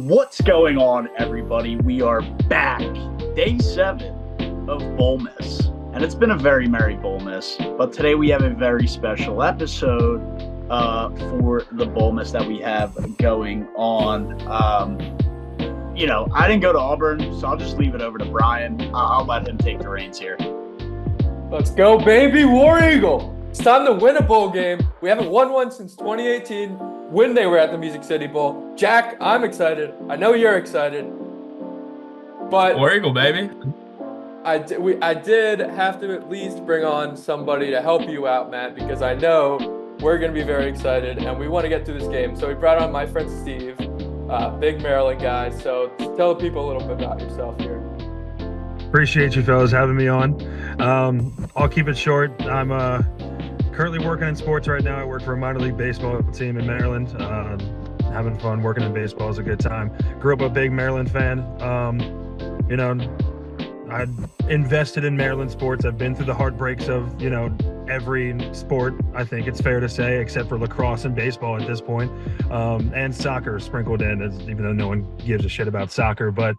What's going on, everybody? We are back. Day 7 of Bowlmas. And it's been a very merry Bowlmas. But today we have a very special episode for the Bowlmas that we have going on. I didn't go to Auburn, so I'll just leave it over to Brian. I'll let him take the reins here. Let's go, baby. War Eagle. It's time to win a bowl game. We haven't won one since 2018 when they were at the Music City Bowl. Jack, I'm excited. I know you're excited. But War Eagle, baby. I did have to at least bring on somebody to help you out, Matt, because I know we're going to be very excited and we want to get through this game. So we brought on my friend Steve, big Maryland guy. So tell the people a little bit about yourself here. Appreciate you fellas having me on. I'll keep it short. I'm currently working in sports right now. I work for a minor league baseball team in Maryland. Having fun working in baseball is a good time. Grew up a big Maryland fan. I invested in Maryland sports. I've been through the heartbreaks of, every sport, I think it's fair to say, except for lacrosse and baseball at this point, and soccer sprinkled in, even though no one gives a shit about soccer, but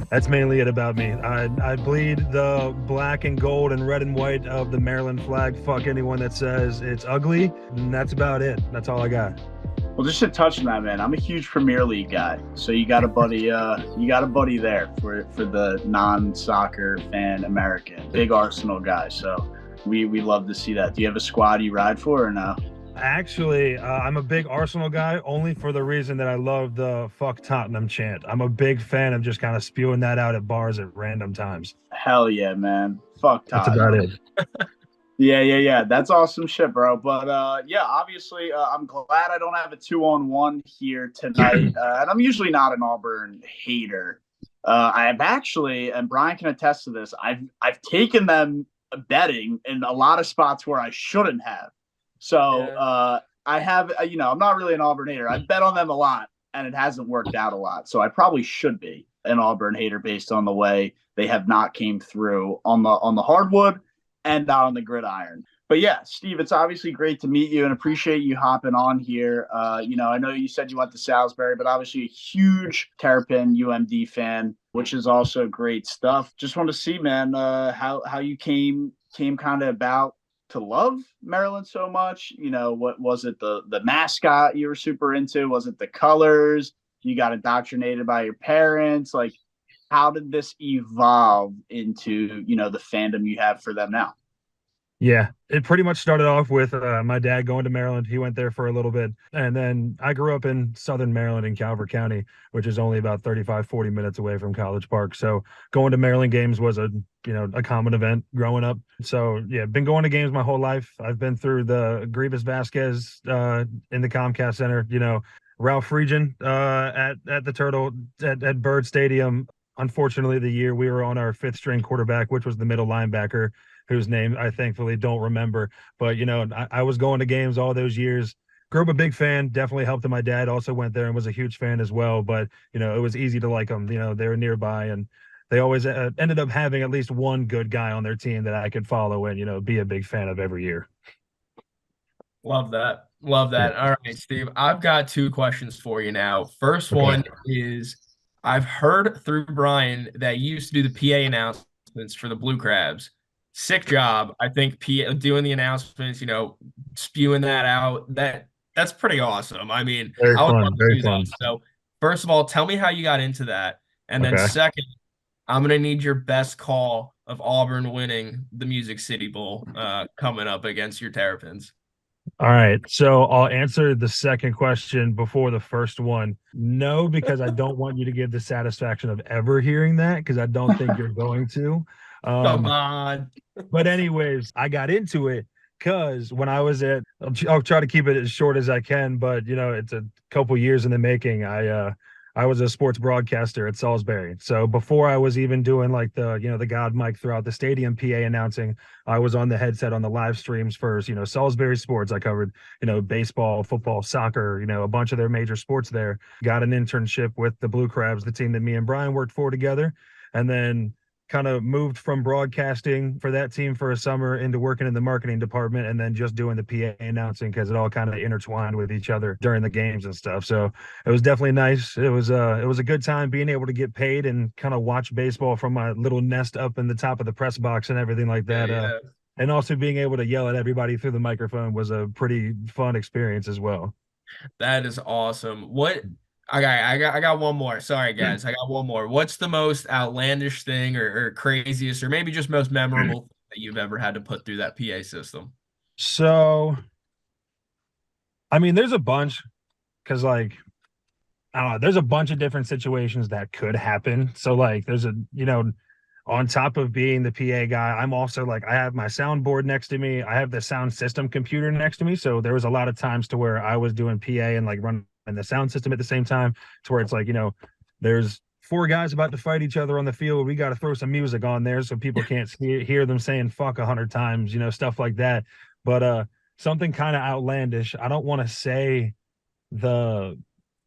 that's mainly it about me. I bleed the black and gold and red and white of the Maryland flag. Fuck anyone that says it's ugly, and that's about it. That's all I got. Well, just to touch on that, man, I'm a huge Premier League guy. So you got a buddy, there for the non-soccer fan American, big Arsenal guy. So we love to see that. Do you have a squad you ride for or no? Actually, I'm a big Arsenal guy only for the reason that I love the fuck Tottenham chant. I'm a big fan of just kind of spewing that out at bars at random times. Hell yeah, man. Fuck Tottenham. That's about it. Yeah. That's awesome shit, bro. But obviously, I'm glad I don't have a 2-on-1 here tonight. And I'm usually not an Auburn hater. I've actually, and Brian can attest to this, I've taken them betting in a lot of spots where I shouldn't have. So I have, I'm not really an Auburn hater. I bet on them a lot, and it hasn't worked out a lot. So I probably should be an Auburn hater based on the way they have not came through on the hardwood and not on the gridiron. But yeah, Steve, it's obviously great to meet you and appreciate you hopping on here. I know you said you went to Salisbury, but obviously a huge Terrapin UMD fan, which is also great stuff. Just want to see, man, how you came kind of about to love Maryland so much. What was it, the mascot you were super into? Was it the colors? You got indoctrinated by your parents? Like, how did this evolve into, the fandom you have for them now? Yeah, it pretty much started off with my dad going to Maryland. He went there for a little bit. And then I grew up in southern Maryland in Calvert County, which is only about 35, 40 minutes away from College Park. So going to Maryland games was a common event growing up. So yeah, been going to games my whole life. I've been through the Grievous Vasquez in the Comcast Center, Ralph Friedgen at the Turtle at Bird Stadium. Unfortunately, the year we were on our 5th string quarterback, which was the middle linebacker, whose name I thankfully don't remember. But, I was going to games all those years. Grew up a big fan, definitely helped my dad also went there and was a huge fan as well. But, it was easy to like them. They were nearby and they always ended up having at least one good guy on their team that I could follow and, be a big fan of every year. Love that. All right, Steve, I've got 2 questions for you now. First one is, I've heard through Brian that you used to do the PA announcements for the Blue Crabs. Sick job. I think doing the announcements, spewing that out, that's pretty awesome. I mean, very I would fun, love to very do fun. that. So first of all, tell me how you got into that. And then second, I'm going to need your best call of Auburn winning the Music City Bowl coming up against your Terrapins. All right. So I'll answer the second question before the first one. No, because I don't want you to give the satisfaction of ever hearing that, because I don't think you're going to. Come on. But anyways, I got into it because when I was I'll try to keep it as short as I can, but it's a couple years in the making. I was a sports broadcaster at Salisbury. So before I was even doing like the God mic throughout the stadium PA announcing, I was on the headset on the live streams for, Salisbury sports. I covered, baseball, football, soccer, a bunch of their major sports there. Got an internship with the Blue Crabs, the team that me and Brian worked for together. And then kind of moved from broadcasting for that team for a summer into working in the marketing department and then just doing the PA announcing because it all kind of intertwined with each other during the games and stuff. So it was definitely nice. It was a good time being able to get paid and kind of watch baseball from my little nest up in the top of the press box and everything like that. Yeah. And also being able to yell at everybody through the microphone was a pretty fun experience as well. That is awesome. What I got one more. Sorry guys, I got one more. What's the most outlandish thing or craziest or maybe just most memorable thing that you've ever had to put through that PA system? So, I mean, there's a bunch because like I don't know, there's a bunch of different situations that could happen. So like there's on top of being the PA guy, I'm also like I have my soundboard next to me. I have the sound system computer next to me. So there was a lot of times to where I was doing PA and like running the sound system at the same time to where it's like, there's four guys about to fight each other on the field. We got to throw some music on there so people can't hear them saying fuck 100 times, stuff like that. But something kind of outlandish. I don't want to say the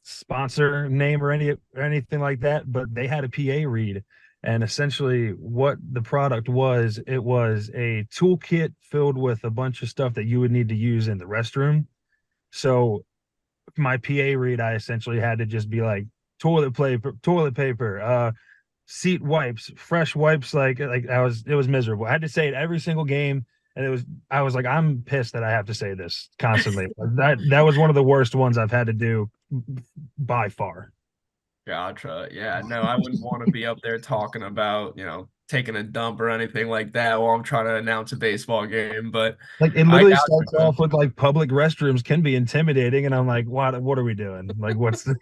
sponsor name or anything like that, but they had a PA read. And essentially what the product was, it was a toolkit filled with a bunch of stuff that you would need to use in the restroom. So my PA read, I essentially had to just be like toilet paper, seat wipes, fresh wipes. It was miserable. I had to say it every single game. And I was like, I'm pissed that I have to say this constantly. That was one of the worst ones I've had to do by far. Gotcha. Yeah, no, I wouldn't want to be up there talking about, taking a dump or anything like that while I'm trying to announce a baseball game. But like it I literally got starts you, man. off with like public restrooms can be intimidating, and I'm like, what are we doing? Like, what's the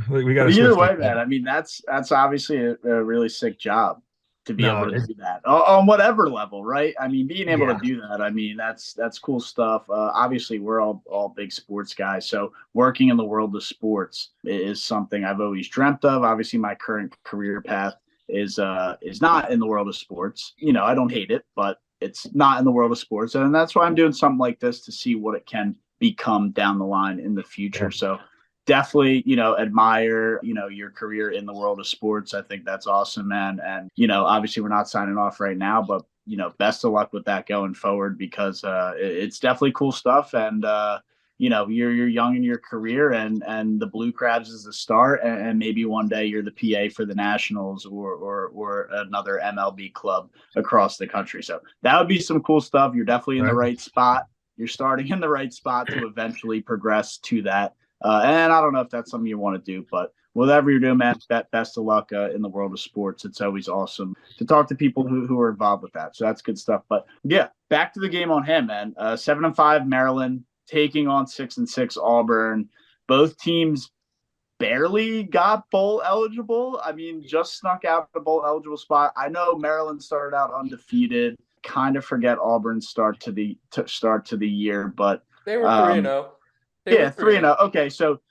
like, we got to Either switch way, this man. up. I mean, that's obviously a really sick job to be No, able to do that on whatever level, right? I mean, being able yeah, to do that, I mean, that's cool stuff. Obviously, we're all big sports guys, so working in the world of sports is something I've always dreamt of. Obviously, my current career path is not in the world of sports. I don't hate it, but it's not in the world of sports, and that's why I'm doing something like this to see what it can become down the line in the future. yeah. So definitely, admire, your career in the world of sports. I think that's awesome, man. And, obviously we're not signing off right now, but, best of luck with that going forward because it's definitely cool stuff. And, you're young in your career and the Blue Crabs is the start. And maybe one day you're the PA for the Nationals or another MLB club across the country. So that would be some cool stuff. You're definitely in the right spot. You're starting in the right spot to eventually progress to that. And I don't know if that's something you want to do, but whatever you're doing, man, best of luck in the world of sports. It's always awesome to talk to people who are involved with that. So that's good stuff. But yeah, back to the game on hand, man. 7-5 Maryland taking on 6-6 Auburn. Both teams barely got bowl eligible. I mean, just snuck out the bowl eligible spot. I know Maryland started out undefeated. Kind of forget Auburn's start to the year, but They were 3-0. Yeah, 3-0. Okay, so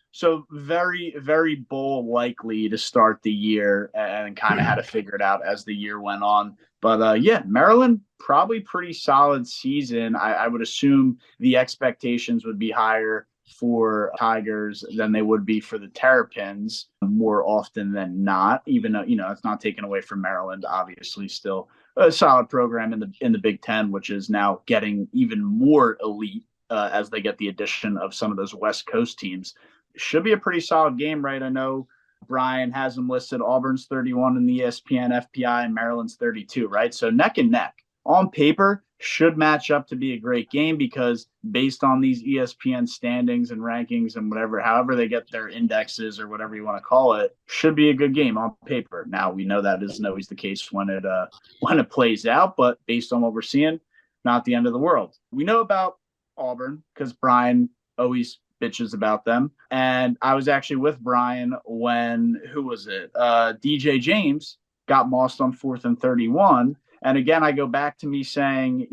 very, very bowl likely to start the year and kind of had to figure it out as the year went on. But yeah, Maryland, probably pretty solid season. I would assume the expectations would be higher for Tigers than they would be for the Terrapins more often than not, even though, it's not taken away from Maryland, obviously still a solid program in the Big Ten, which is now getting even more elite as they get the addition of some of those West Coast teams. Should be a pretty solid game, right? I know Brian has them listed. Auburn's 31 in the ESPN FPI and Maryland's 32, right? So neck and neck. On paper, should match up to be a great game because based on these ESPN standings and rankings and whatever, however they get their indexes or whatever you want to call it, should be a good game on paper. Now, we know that isn't always the case when it plays out, but based on what we're seeing, not the end of the world. We know about Auburn because Brian always bitches about them. And I was actually with Brian when, who was it? DJ James got mossed on 4th and 31. And again, I go back to me saying,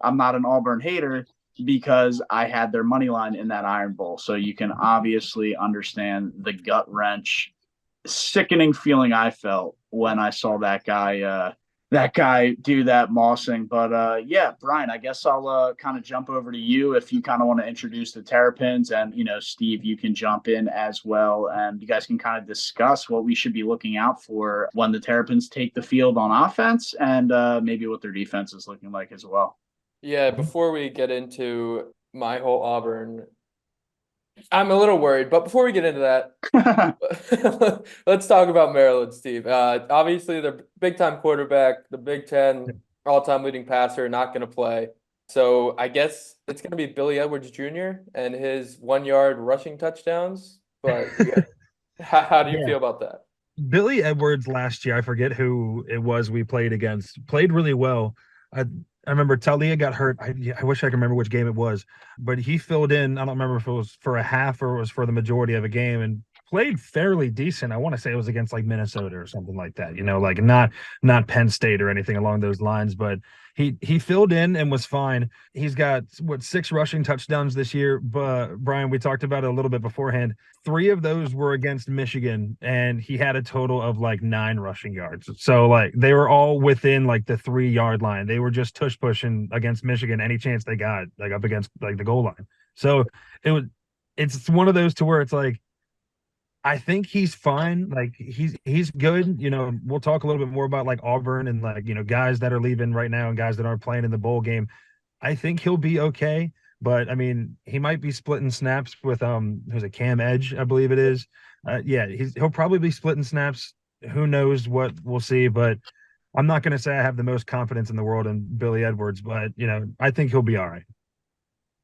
I'm not an Auburn hater because I had their money line in that Iron Bowl. So you can obviously understand the gut wrench, sickening feeling I felt when I saw that guy that guy do that mossing. But yeah, Brian, I guess I'll kind of jump over to you if you kind of want to introduce the Terrapins, and Steve, you can jump in as well, and you guys can kind of discuss what we should be looking out for when the Terrapins take the field on offense, and maybe what their defense is looking like as well. Yeah, before we get into my whole Auburn, I'm a little worried, but before we get into that, let's talk about Maryland, Steve. Obviously, the big-time quarterback, the Big Ten all-time leading passer, not going to play. So I guess it's going to be Billy Edwards Jr. and his 1-yard rushing touchdowns. But how do you feel about that? Billy Edwards last year, I forget who it was we played against, played really well. I remember Taulia got hurt. I wish I could remember which game it was, but he filled in. I don't remember if it was for a half or it was for the majority of a game, and played fairly decent. I want to say it was against like Minnesota or something like that. Like not Penn State or anything along those lines, but he filled in and was fine. He's got 6 rushing touchdowns this year. But Brian, we talked about it a little bit beforehand. 3 of those were against Michigan, and he had a total of like 9 rushing yards. So like they were all within like the 3-yard line. They were just tush pushing against Michigan any chance they got, like up against like the goal line. So it's one of those to where it's like, I think he's fine. Like he's good. We'll talk a little bit more about like Auburn and like, guys that are leaving right now and guys that aren't playing in the bowl game. I think he'll be okay. But I mean, he might be splitting snaps with who's a Cam Edge, I believe it is. Yeah, he'll probably be splitting snaps. Who knows what we'll see, but I'm not going to say I have the most confidence in the world in Billy Edwards, but I think he'll be all right.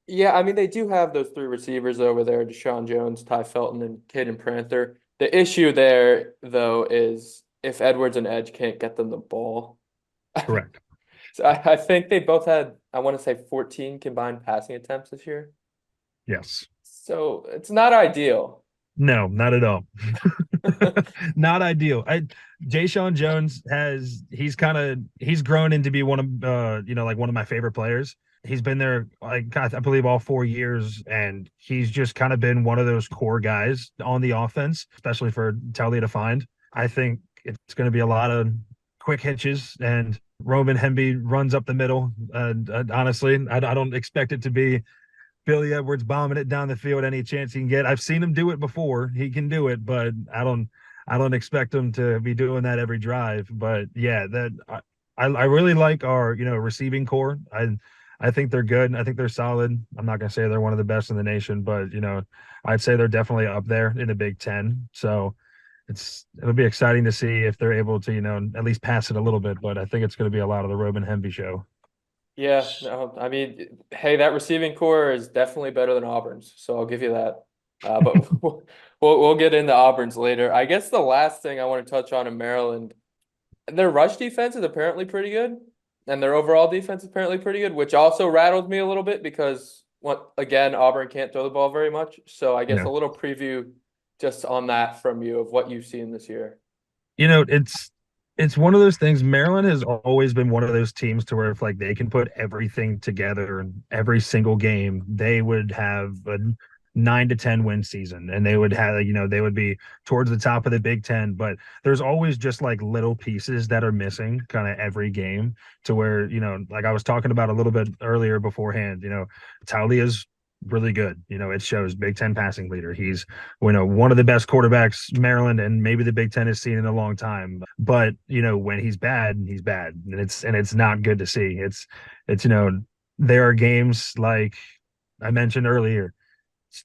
Yeah, I mean, they do have those 3 receivers over there, Deshaun Jones, Ty Felton, and Caden Prather. The issue there, though, is if Edwards and Edge can't get them the ball. Correct. So I think they both had, I want to say, 14 combined passing attempts this year. Yes. So it's not ideal. No, not at all. Not ideal. Deshaun Jones he's grown into be one of like one of my favorite players. He's been there like I believe all 4 years, and he's just kind of been one of those core guys on the offense, especially for Talia to find. I think it's going to be a lot of quick hitches, and Roman Hemby runs up the middle. Honestly, I don't expect it to be Billy Edwards bombing it down the field any chance he can get. I've seen him do it before. He can do it, but I don't expect him to be doing that every drive. But yeah, I really like our receiving core. I think they're good. I think they're solid. I'm not gonna say they're one of the best in the nation, but I'd say they're definitely up there in the Big Ten. So it'll be exciting to see if they're able to at least pass it a little bit. But I think it's going to be a lot of the Roman Hemby show. Yeah, no, I mean, hey, that receiving core is definitely better than Auburn's, so I'll give you that. But we'll get into Auburn's later. I guess the last thing I want to touch on in Maryland, their rush defense is apparently pretty good, and their overall defense is apparently pretty good, which also rattled me a little bit because, again, Auburn can't throw the ball very much. So I guess a little preview just on that from you of what you've seen this year. It's one of those things. Maryland has always been one of those teams to where if like they can put everything together in every single game, they would have a 9 to 10 win season, and they would have they would be towards the top of the Big Ten. But there's always just like little pieces that are missing kind of every game to where like I was talking about a little bit earlier beforehand. Taulia's really good. It shows Big Ten passing leader. He's one of the best quarterbacks Maryland and maybe the Big Ten has seen in a long time. But when he's bad, and it's not good to see. It's there are games like I mentioned earlier,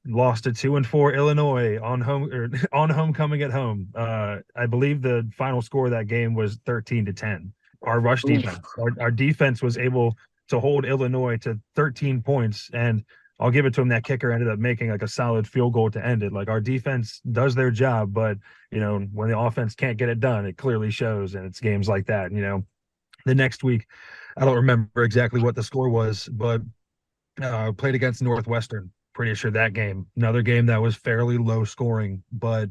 lost to 2-4 Illinois on homecoming at home. I believe the final score of that game was 13-10. Our rush defense, our defense was able to hold Illinois to 13 points, and I'll give it to him. That kicker ended up making like a solid field goal to end it. Like our defense does their job, but when the offense can't get it done, it clearly shows. And it's games like that. The next week, I don't remember exactly what the score was, but played against Northwestern. Pretty sure that game, another game that was fairly low scoring, but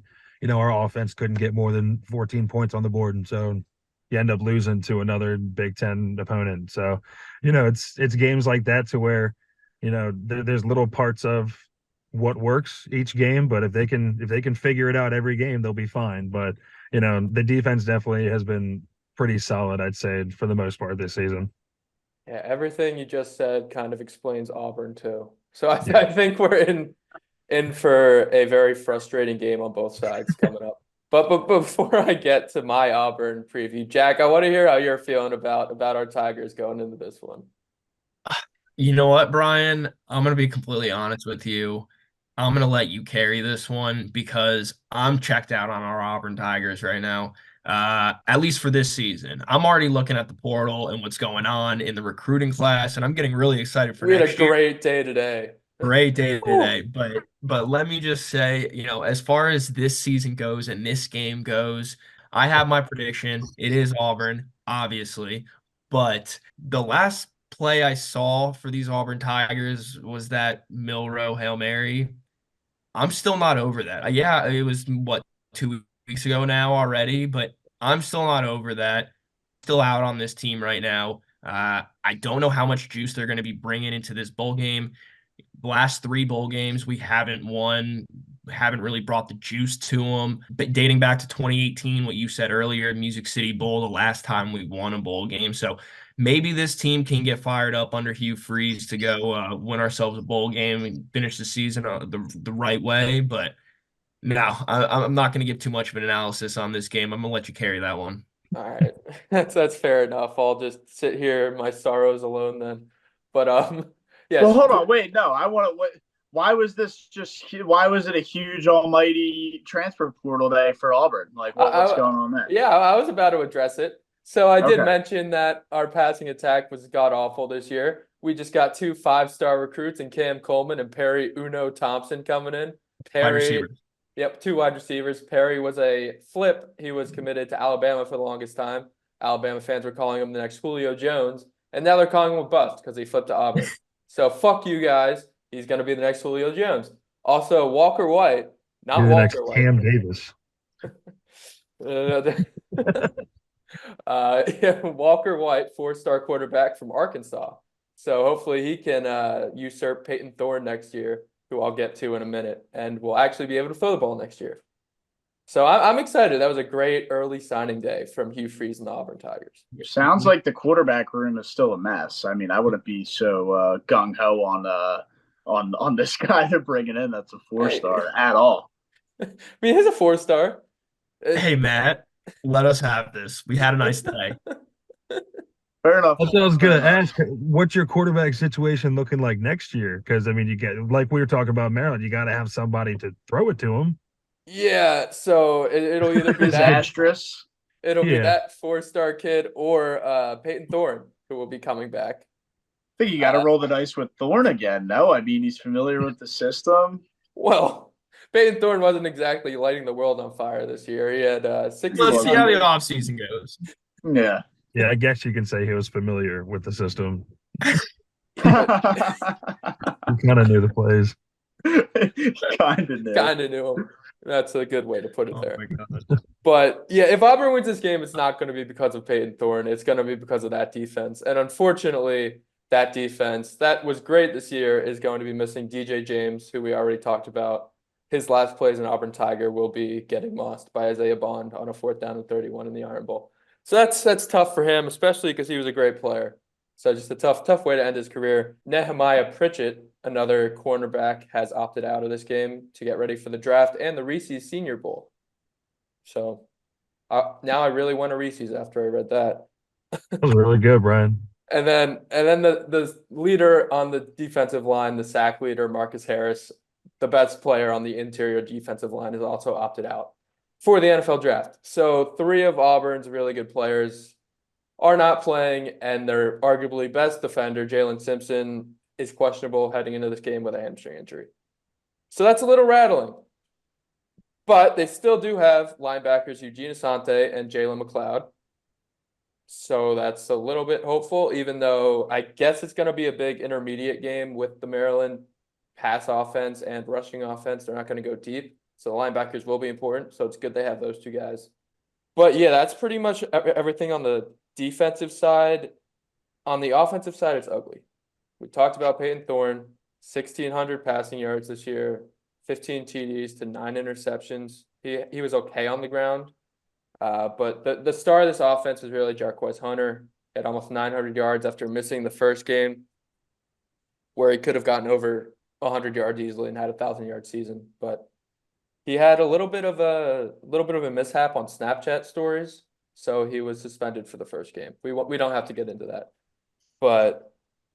our offense couldn't get more than 14 points on the board, and so you end up losing to another Big Ten opponent. So, it's games like that to where there's little parts of what works each game, but if they can figure it out every game, they'll be fine. But the defense definitely has been pretty solid, I'd say, for the most part this season. Yeah, everything you just said kind of explains Auburn too. So I Yeah. think we're in for a very frustrating game on both sides coming up. But before I get to my Auburn preview, Jack, I want to hear how you're feeling about our Tigers going into this one. You know what, Brian? I'm going to be completely honest with you. I'm going to let you carry this one because I'm checked out on our Auburn Tigers right now, at least for this season. I'm already looking at the portal and what's going on in the recruiting class, and I'm getting really excited for We had a next year. great day today. Great day today, but let me just say, as far as this season goes and this game goes, I have my prediction. It is Auburn, obviously, but the last play I saw for these Auburn Tigers was that Milroe Hail Mary. I'm still not over that. Yeah, it was what 2 weeks ago now already, but I'm still not over that. Still out on this team right now. I don't know how much juice they're going to be bringing into this bowl game. Last three bowl games we haven't won, haven't really brought the juice to them. But dating back to 2018, what you said earlier, Music City Bowl, the last time we won a bowl game. So maybe this team can get fired up under Hugh Freeze to go win ourselves a bowl game and finish the season the right way. But no, I'm not going to give too much of an analysis on this game. I'm going to let you carry that one. All right. That's fair enough. I'll just sit here in my sorrows alone then. But yeah. Well, hold on, wait, no, I want to. What? Why was Why was it a huge almighty transfer portal day for Auburn? Like, what's going on there? Yeah, I was about to address it. So I did Okay. mention that our passing attack was god awful this year. We just got 2 5-star recruits in Cam Coleman and Perry Uno Thompson coming in. Wide Perry, receivers. yep, 2 wide receivers. Perry was a flip. He was committed to Alabama for the longest time. Alabama fans were calling him the next Julio Jones, and now they're calling him a bust because he flipped to Auburn. So fuck you guys. He's going to be the next Julio Jones. Also, Walker White, not You're the next Walker White. Cam Davis. Yeah, Walker White, 4-star quarterback from Arkansas. So hopefully he can usurp Payton Thorne next year, who I'll get to in a minute, and will actually be able to throw the ball next year. So I'm excited. That was a great early signing day from Hugh Freeze and the Auburn Tigers. Sounds like the quarterback room is still a mess. I mean, I wouldn't be so gung ho on this guy they're bringing in. That's a 4-star at all. I mean, he's a 4-star. Hey, Matt, let us have this. We had a nice day. Fair enough. That's what I was going to ask. What's your quarterback situation looking like next year? Because, I mean, you get, like we were talking about Maryland, you got to have somebody to throw it to him. Yeah, so it'll either be disastrous. It'll be that 4-star kid or Payton Thorne, who will be coming back. I think you got to roll the dice with Thorne again. No, I mean, he's familiar with the system. Well, Payton Thorne wasn't exactly lighting the world on fire this year. He had 6. Let's see how the offseason goes. Yeah. Yeah, I guess you can say he was familiar with the system. He kind of knew the plays. Kind of knew him. That's a good way to put it there. But yeah, if Auburn wins this game, it's not going to be because of Payton Thorne. It's going to be because of that defense. And unfortunately, that defense that was great this year is going to be missing DJ James, who we already talked about. His last play as an Auburn Tiger will be getting mossed by Isaiah Bond on a 4th down and 31 in the Iron Bowl. So that's tough for him, especially because he was a great player. So just a tough way to end his career. Nehemiah Pritchett, another cornerback, has opted out of this game to get ready for the draft and the Reese's Senior Bowl. So now I really want a Reese's after I read that. That was really good, Brian. And then the leader on the defensive line, the sack leader, Marcus Harris, the best player on the interior defensive line, is also opted out for the NFL draft. So 3 of Auburn's really good players are not playing, and their arguably best defender, Jalen Simpson, is questionable heading into this game with a hamstring injury. So that's a little rattling. But they still do have linebackers Eugene Asante and Jalen McLeod. So that's a little bit hopeful, even though I guess it's going to be a big intermediate game with the Maryland pass offense and rushing offense. They're not going to go deep. So the linebackers will be important. So it's good they have those 2 guys. But yeah, that's pretty much everything on the defensive side. On the offensive side, it's ugly. We talked about Payton Thorne, 1,600 passing yards this year, 15 TDs to 9 interceptions. He was okay on the ground. But the star of this offense was really Jarquez Hunter at almost 900 yards after missing the first game, where he could have gotten over 100 yards easily and had a 1,000-yard season. But he had a little bit of a mishap on Snapchat stories, so he was suspended for the first game. We don't have to get into that, but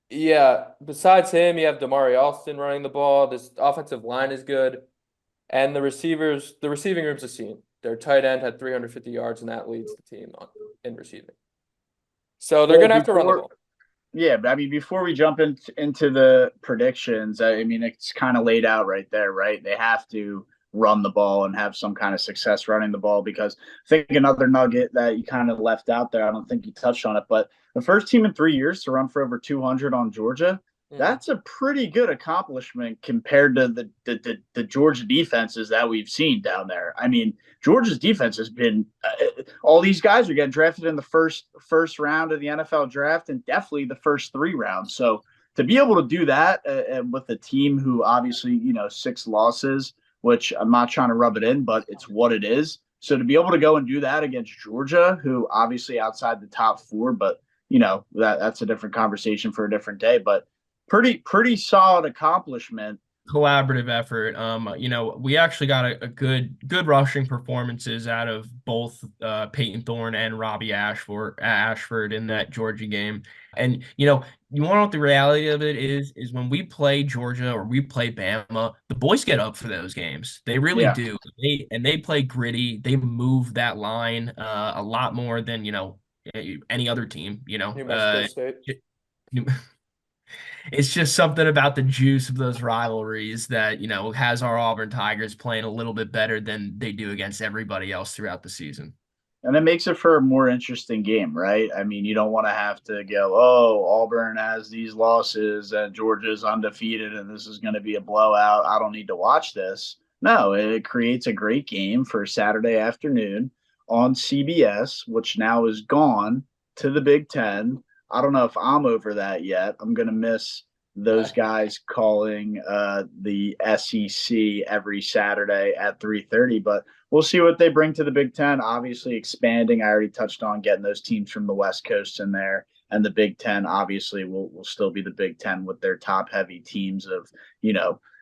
yeah. Besides him, you have Damari Alston running the ball. This offensive line is good, and the receiving room's a scene. Their tight end had 350 yards, and that leads the team in receiving. So they're gonna have to run the ball. Yeah, but I mean, before we jump into the predictions, I mean, it's kind of laid out right there, right? They have to run the ball and have some kind of success running the ball, because I think another nugget that you kind of left out there, I don't think you touched on it, but the first team in 3 years to run for over 200 on Georgia, that's a pretty good accomplishment compared to the Georgia defenses that we've seen down there. I mean, Georgia's defense has been all these guys are getting drafted in the first round of the NFL draft, and definitely the first 3 rounds. So to be able to do that with a team who obviously, 6 losses, which I'm not trying to rub it in, but it's what it is. So to be able to go and do that against Georgia, who obviously outside the top 4, but that's a different conversation for a different day. But pretty solid accomplishment. Collaborative effort. We actually got a good rushing performances out of both Payton Thorne and Robbie Ashford in that Georgia game. And you want to know what the reality of it is when we play Georgia or we play Bama, the boys get up for those games. They really do. They play gritty. They move that line a lot more than any other team. New Mexico State. It's just something about the juice of those rivalries that, has our Auburn Tigers playing a little bit better than they do against everybody else throughout the season. And it makes it for a more interesting game, right? I mean, you don't want to have to go, oh, Auburn has these losses and Georgia's undefeated and this is going to be a blowout. I don't need to watch this. No, it creates a great game for Saturday afternoon on CBS, which now is gone to the Big Ten. I don't know if I'm over that yet. I'm going to miss those guys calling the SEC every Saturday at 3:30, but we'll see what they bring to the Big Ten. Obviously expanding. I already touched on getting those teams from the West Coast in there, and the Big Ten obviously will still be the Big Ten with their top heavy teams of,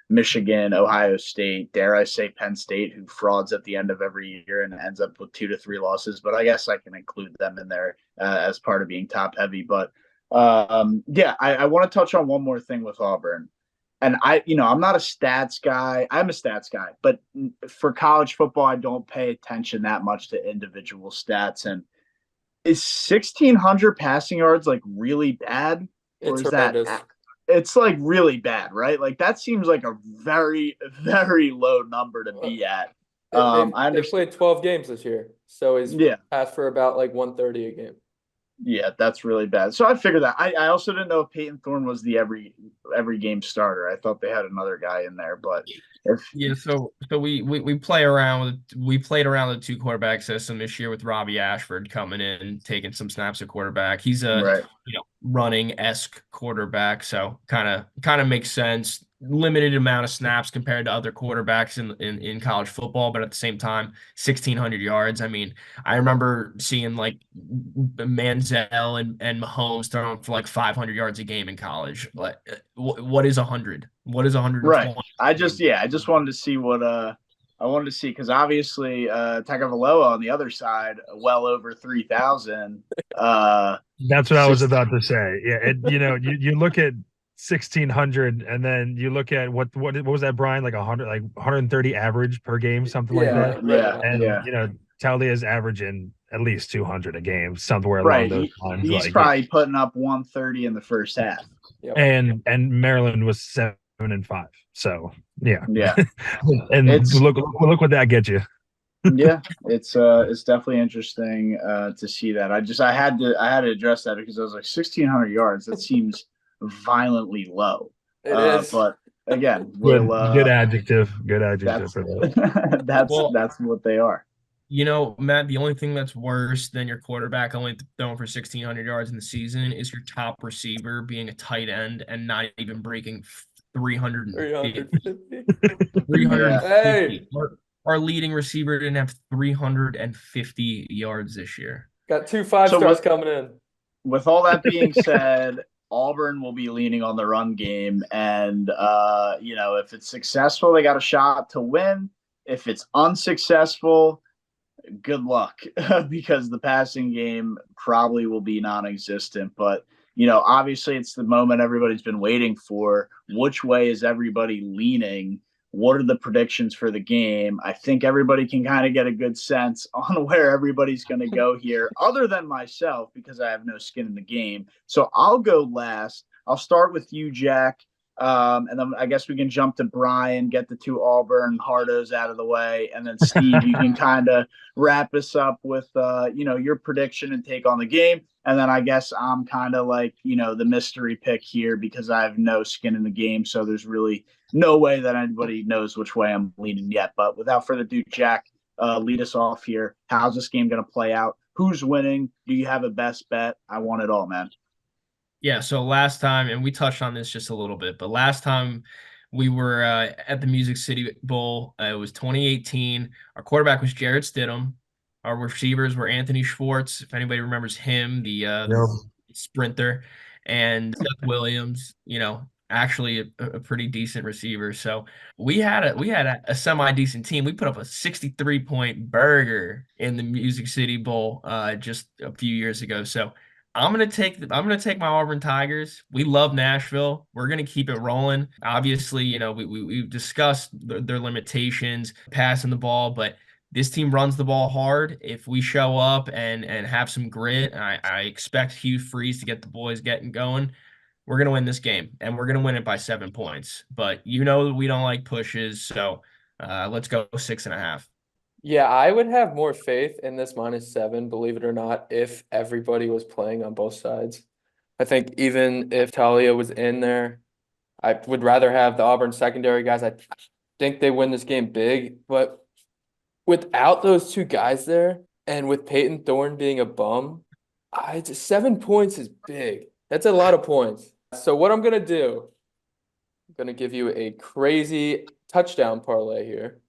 Michigan, Ohio State, dare I say Penn State, who frauds at the end of every year and ends up with 2 to 3 losses. But I guess I can include them in there as part of being top heavy. But I want to touch on one more thing with Auburn. And I'm not a stats guy. I'm a stats guy, but for college football, I don't pay attention that much to individual stats. And is 1,600 passing yards like really bad? Or It's is horrendous. It's like really bad, right? Like that seems like a very, very low number to be at. They played 12 games this year, so he's passed for about like 130 a game. Yeah, that's really bad. So I figured that. I also didn't know if Payton Thorne was the every game starter. I thought they had another guy in there, but so we played around the 2 quarterback system this year with Robbie Ashford coming in, taking some snaps at quarterback. He's a running-esque quarterback, so kind of makes sense. Limited amount of snaps compared to other quarterbacks in college football, but at the same time, 1,600 yards. I mean, I remember seeing like Manziel and Mahomes throwing for like 500 yards a game in college. Like, what is 100? What is 120? Right. I just wanted to see what I wanted to see, because obviously Tagovailoa on the other side, well over 3,000. That's what I was about to say. Yeah, you look at 1,600, and then you look at what was that, Brian? Like 130 average per game, something like that. Yeah, and Taulia is averaging at least 200 a game, somewhere along those lines. He's probably putting up 130 in the first half. Yep. And Maryland was 7-5. So yeah. And look what that gets you. Yeah, it's definitely interesting to see that. I had to address that because I was like 1,600 yards. That seems violently low. It is. But again, good adjective. Good adjective for that. That's what they are. Matt, the only thing that's worse than your quarterback only throwing for 1,600 yards in the season is your top receiver being a tight end and not even breaking 350. 350. Hey. our leading receiver didn't have 350 yards this year. Got 2 5-stars coming in. With all that being said, Auburn will be leaning on the run game. And, if it's successful, they got a shot to win. If it's unsuccessful, good luck because the passing game probably will be non-existent. But, obviously it's the moment everybody's been waiting for. Which way is everybody leaning? What are the predictions for the game? I think everybody can kind of get a good sense on where everybody's going to go here, other than myself, because I have no skin in the game. So I'll go last. I'll start with you, Jack. And then I guess we can jump to Brian, get the 2 Auburn hardos out of the way. And then Steve, you can kind of wrap us up with, your prediction and take on the game. And then I guess I'm kind of like, the mystery pick here because I have no skin in the game. So there's really no way that anybody knows which way I'm leaning yet. But without further ado, Jack, lead us off here. How's this game going to play out? Who's winning? Do you have a best bet? I want it all, man. Yeah, so last time, and we touched on this just a little bit, but last time we were at the Music City Bowl, it was 2018. Our quarterback was Jarrett Stidham. Our receivers were Anthony Schwartz, if anybody remembers him, the sprinter, and Seth Williams, actually a pretty decent receiver. So we had a semi-decent team. We put up a 63-point burger in the Music City Bowl just a few years ago. So I'm gonna take my Auburn Tigers. We love Nashville. We're gonna keep it rolling. Obviously, we've discussed their limitations, passing the ball, but this team runs the ball hard. If we show up and have some grit, I expect Hugh Freeze to get the boys getting going. We're gonna win this game, and we're gonna win it by 7 points. But we don't like pushes, so let's go 6.5. Yeah, I would have more faith in this -7, believe it or not, if everybody was playing on both sides. I think even if Taulia was in there, I would rather have the Auburn secondary guys. I think they win this game big, but without those 2 guys there, and with Payton Thorne being a bum, 7 points is big. That's a lot of points. So what I'm going to do, I'm going to give you a crazy touchdown parlay here.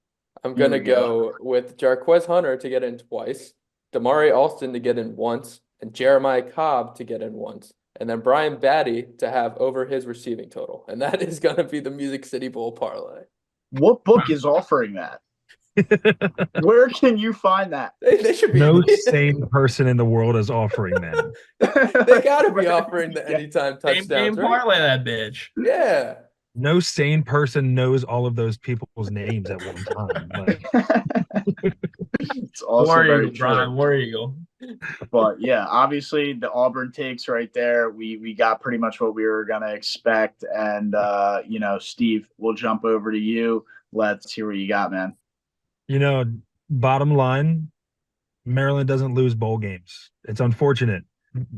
I'm going to go with Jarquez Hunter to get in twice, Damari Alston to get in once, and Jeremiah Cobb to get in once, and then Brian Batty to have over his receiving total. And that is going to be the Music City Bowl parlay. What book is offering that? Where can you find that? They should be. No sane person in the world is offering that. They got to be offering the anytime touchdowns, Game parlay that bitch. Yeah. No sane person knows all of those people's names at one time. It's also War very Eagle, Brian, War Eagle. But yeah, obviously the Auburn takes right there. We got pretty much what we were gonna expect. And Steve, we'll jump over to you. Let's hear what you got, man. Bottom line, Maryland doesn't lose bowl games. It's unfortunate.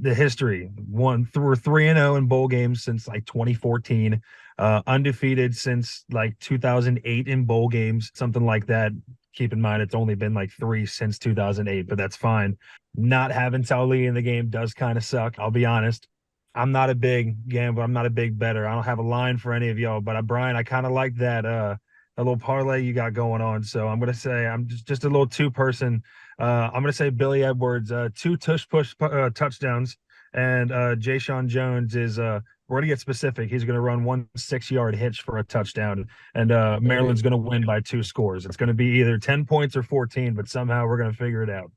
The history, we're 3-0 in bowl games since like 2014, undefeated since like 2008 in bowl games, something like that. Keep in mind, it's only been like 3 since 2008, but that's fine. Not having Taulia in the game does kind of suck. I'll be honest. I'm not a big gambler. I'm not a big bettor. I don't have a line for any of y'all, but Brian, I kind of like that a little parlay you got going on. So I'm going to say I'm just a little 2-person. I'm going to say Billy Edwards, 2 tush-push touchdowns, and Jayshon Jones is we're going to get specific. He's going to run 1 6-yard hitch for a touchdown, and Maryland's going to win by 2 scores. It's going to be either 10 points or 14, but somehow we're going to figure it out.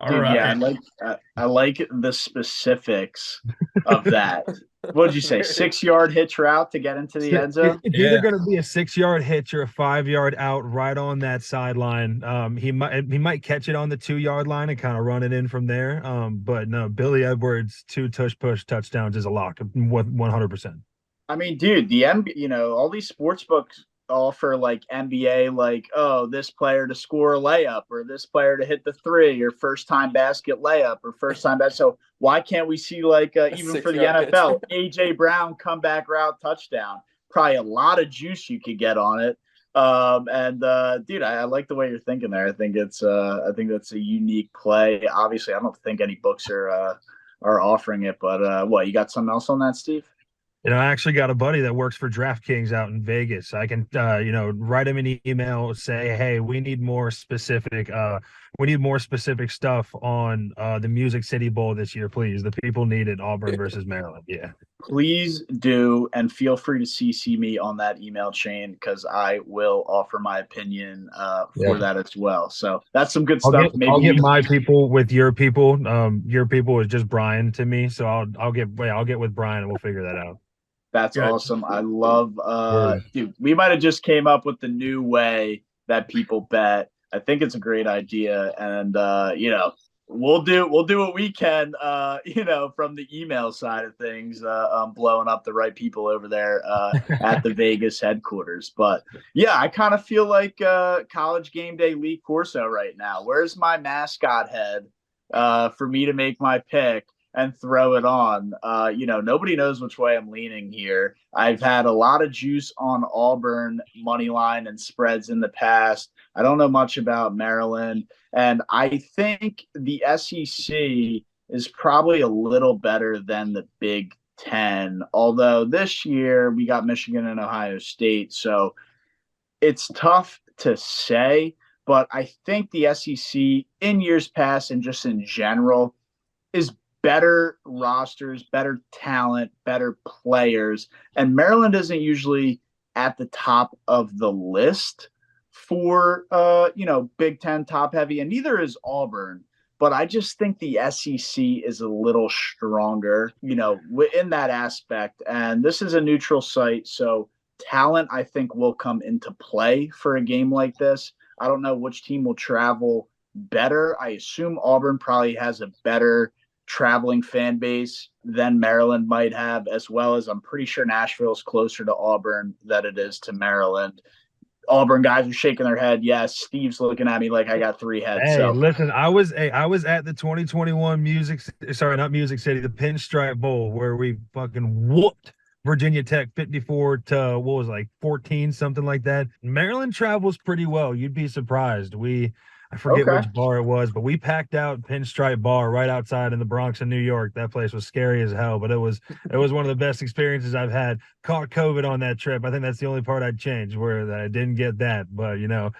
Dude, right. Yeah, I like the specifics of that. What did you say? 6-yard hitch route to get into the end zone? It's either going to be a 6-yard hitch or a 5-yard out right on that sideline. He might catch it on the 2-yard line and kind of run it in from there. But no, Billy Edwards 2 tush-push touchdowns is a lock, 100%. I mean, dude, all these sports books offer like NBA, like, oh, this player to score a layup or this player to hit the 3 or first time basket layup or first time basket. So why can't we see like even for the NFL, AJ Brown comeback route touchdown? Probably a lot of juice you could get on it. Dude, I like the way you're thinking there. I think that's a unique play. Obviously, I don't think any books are offering it, but what, you got something else on that, Steve? I actually got a buddy that works for DraftKings out in Vegas. I can, write him an email, say, hey, we need more specific stuff on the Music City Bowl this year, please. The people need it. Auburn versus Maryland. Yeah. Please do, and feel free to CC me on that email chain because I will offer my opinion for that as well. So that's some good stuff. I'll get my people with your people. Your people is just Brian to me, so I'll get with Brian and we'll figure that out. That's awesome. I love dude, we might have just came up with the new way that people bet. I think it's a great idea, and we'll do what we can, from the email side of things, blowing up the right people over there at the Vegas headquarters. But yeah, I kind of feel like college game day Lee Corso right now. Where's my mascot head for me to make my pick and throw it on? Nobody knows which way I'm leaning here. I've had a lot of juice on Auburn money line and spreads in the past. I don't know much about Maryland, and I think the SEC is probably a little better than the Big Ten, although this year we got Michigan and Ohio State, so it's tough to say, but I think the SEC in years past and just in general is better rosters, better talent, better players. And Maryland isn't usually at the top of the list for, Big Ten top heavy, and neither is Auburn. But I just think the SEC is a little stronger, in that aspect. And this is a neutral site, so talent, I think, will come into play for a game like this. I don't know which team will travel better. I assume Auburn probably has a better traveling fan base than Maryland might have, as well as I'm pretty sure Nashville is closer to Auburn than it is to Maryland. Auburn guys are shaking their head. Yes, Steve's looking at me like I got three heads. Hey, listen, I was at the 2021 the Pinstripe Bowl, where we fucking whooped Virginia Tech 54 to 14, something like that. Maryland travels pretty well. You'd be surprised. I forget which bar it was, but we packed out Pinstripe Bar right outside in the Bronx in New York. That place was scary as hell, but it was one of the best experiences I've had. Caught COVID on that trip. I think that's the only part I'd change, where I didn't get that. But no,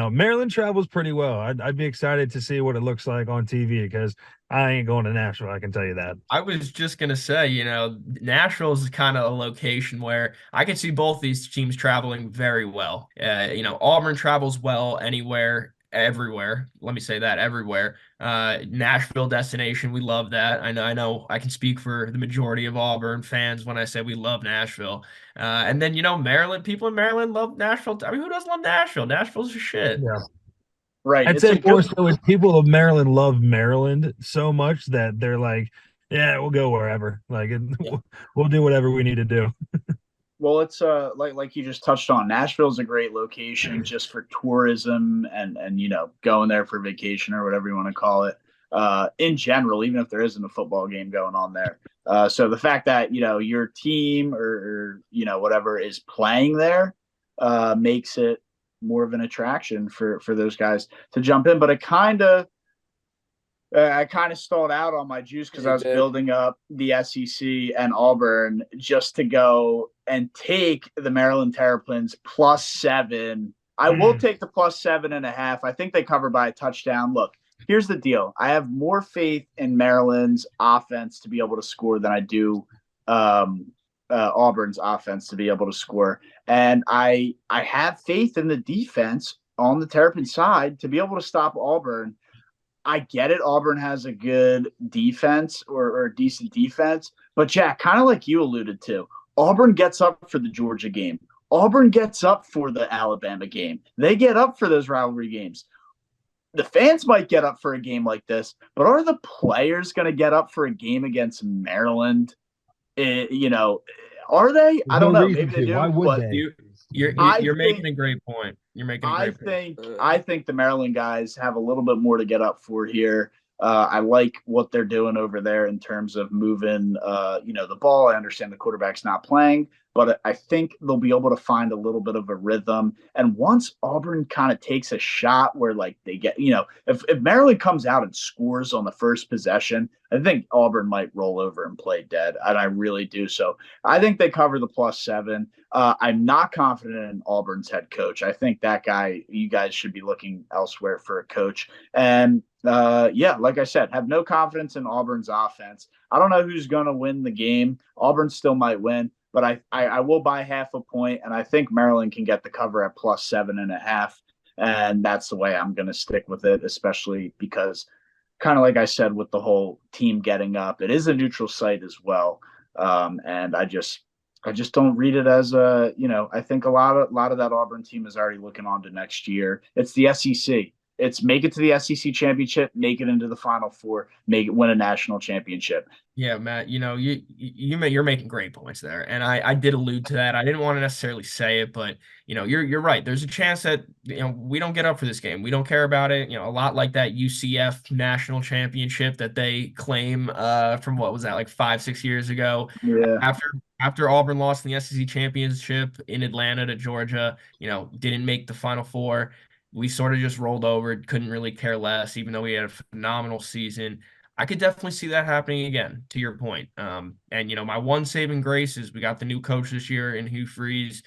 Maryland travels pretty well. I'd be excited to see what it looks like on TV, because I ain't going to Nashville, I can tell you that. I was just gonna say, Nashville is kind of a location where I could see both these teams traveling very well. Auburn travels well everywhere. Let me say that, everywhere. Nashville destination, we love that. I know I can speak for the majority of Auburn fans when I say we love Nashville. And then Maryland, people in Maryland love Nashville. I mean, who doesn't love Nashville? Nashville's a shit. Yeah. Right. I'd say more so is people of Maryland love Maryland so much that they're like, yeah, we'll go wherever. We'll do whatever we need to do. Well, it's like you just touched on. Nashville's a great location just for tourism and going there for vacation or whatever you want to call it. In general, even if there isn't a football game going on there. So the fact that your team or whatever is playing there makes it more of an attraction for those guys to jump in. But I kind of stalled out on my juice because I was building up the SEC and Auburn just to go and take the Maryland Terrapins +7. I will take the +7.5. I think they cover by a touchdown. Look, here's the deal. I have more faith in Maryland's offense to be able to score than I do Auburn's offense to be able to score. And I have faith in the defense on the Terrapin side to be able to stop Auburn. I get it. Auburn has a good defense or a decent defense. But, Jack, kind of like you alluded to, Auburn gets up for the Georgia game. Auburn gets up for the Alabama game. They get up for those rivalry games. The fans might get up for a game like this, but are the players going to get up for a game against Maryland? Are they? I don't know. Maybe they do. Why would they? You're making a great point. I think the Maryland guys have a little bit more to get up for here. I like what they're doing over there in terms of moving, the ball. I understand the quarterback's not playing, but I think they'll be able to find a little bit of a rhythm. And once Auburn kind of takes a shot where like they get, if Maryland comes out and scores on the first possession, I think Auburn might roll over and play dead. And I really do. So I think they cover the +7. I'm not confident in Auburn's head coach. I think that guy, you guys should be looking elsewhere for a coach. And like I said, have no confidence in Auburn's offense. I don't know who's going to win the game. Auburn still might win, but I will buy half a point, and I think Maryland can get the cover at +7.5. And that's the way I'm going to stick with it, especially because kind of like I said, with the whole team getting up, it is a neutral site as well. And I just don't read it as I think a lot of that Auburn team is already looking on to next year. It's the SEC. It's make it to the SEC championship, make it into the Final Four, win a national championship. Yeah, Matt, you're making great points there. And I did allude to that. I didn't want to necessarily say it, but you're right. There's a chance that we don't get up for this game. We don't care about it. A lot like that UCF national championship that they claim from what was that, like 5-6 years ago. Yeah. After Auburn lost in the SEC championship in Atlanta to Georgia, didn't make the Final Four. We sort of just rolled over, couldn't really care less, even though we had a phenomenal season. I could definitely see that happening again, to your point. And my one saving grace is we got the new coach this year in Hugh Freeze,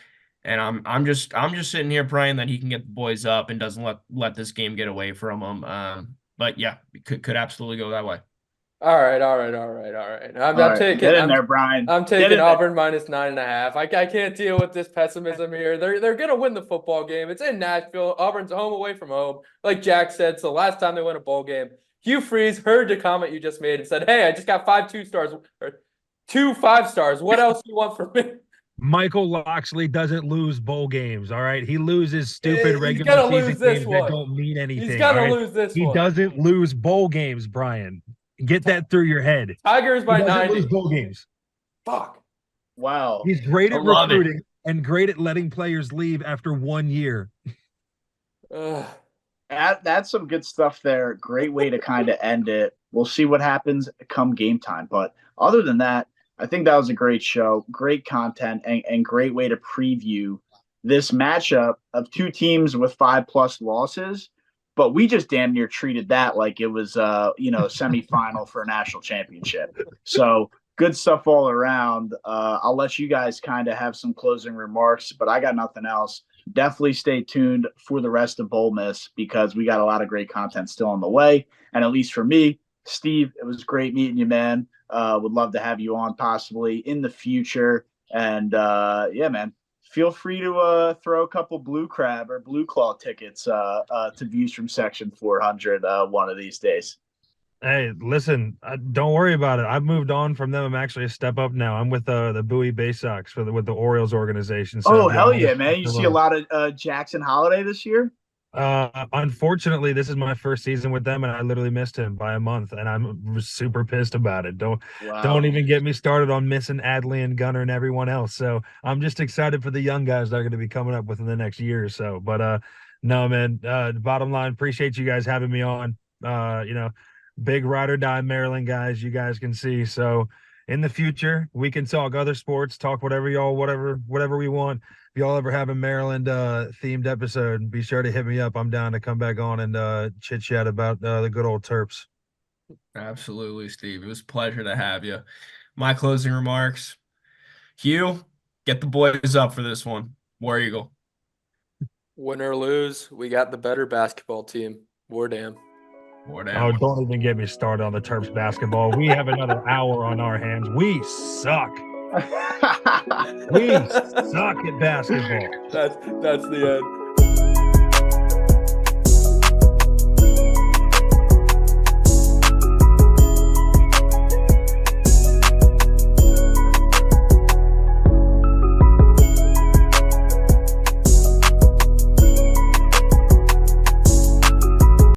and I'm just sitting here praying that he can get the boys up and doesn't let this game get away from them. But yeah, it could absolutely go that way. All right. I'm taking Auburn -9.5. I can't deal with this pessimism here. They're gonna win the football game. It's in Nashville. Auburn's home away from home. Like Jack said, so last time they won a bowl game, Hugh Freeze heard the comment you just made and said, "Hey, I just got 5 2-stars or 2 5-stars. What else do you want from me?" Michael Locksley doesn't lose bowl games, all right? He loses stupid regular season games that don't mean anything. He's got to lose this one. He doesn't lose bowl games, Brian. Get that through your head. Tigers by 90. Lose bowl games. Fuck. Wow. He's great at recruiting and great at letting players leave after 1 year. That's some good stuff there. Great way to kind of end it. We'll see what happens come game time. But other than that, I think that was a great show, great content, and great way to preview this matchup of two teams with 5+ losses. But we just damn near treated that like it was, a semifinal for a national championship. So good stuff all around. I'll let you guys kind of have some closing remarks, but I got nothing else. Definitely stay tuned for the rest of Bowlmas because we got a lot of great content still on the way. And at least for me, Steve, it was great meeting you, man. Would love to have you on possibly in the future. And man, feel free to throw a couple Blue Crab or Blue Claw tickets to Views from Section 400 one of these days. Hey, listen, don't worry about it. I've moved on from them. I'm actually a step up now. I'm with the Bowie Bay Sox with the Orioles organization. So hell yeah, man. You see a lot of Jackson Holiday this year? Unfortunately, this is my first season with them, and I literally missed him by a month, and I'm super pissed about it. Don't even get me started on missing Adley and Gunner and everyone else. So I'm just excited for the young guys that are going to be coming up within the next year or so. But no, man. Bottom line, appreciate you guys having me on. Big ride or die Maryland guys, you guys can see. So in the future, we can talk other sports, talk whatever we want. If y'all ever have a Maryland themed episode, be sure to hit me up. I'm down to come back on and chit chat about the good old Terps. Absolutely, Steve. It was a pleasure to have you. My closing remarks. Hugh, get the boys up for this one. War Eagle. Win or lose, we got the better basketball team. War damn. Oh, don't even get me started on the Terps basketball. We have another hour on our hands. We suck. We suck at basketball. That's the end.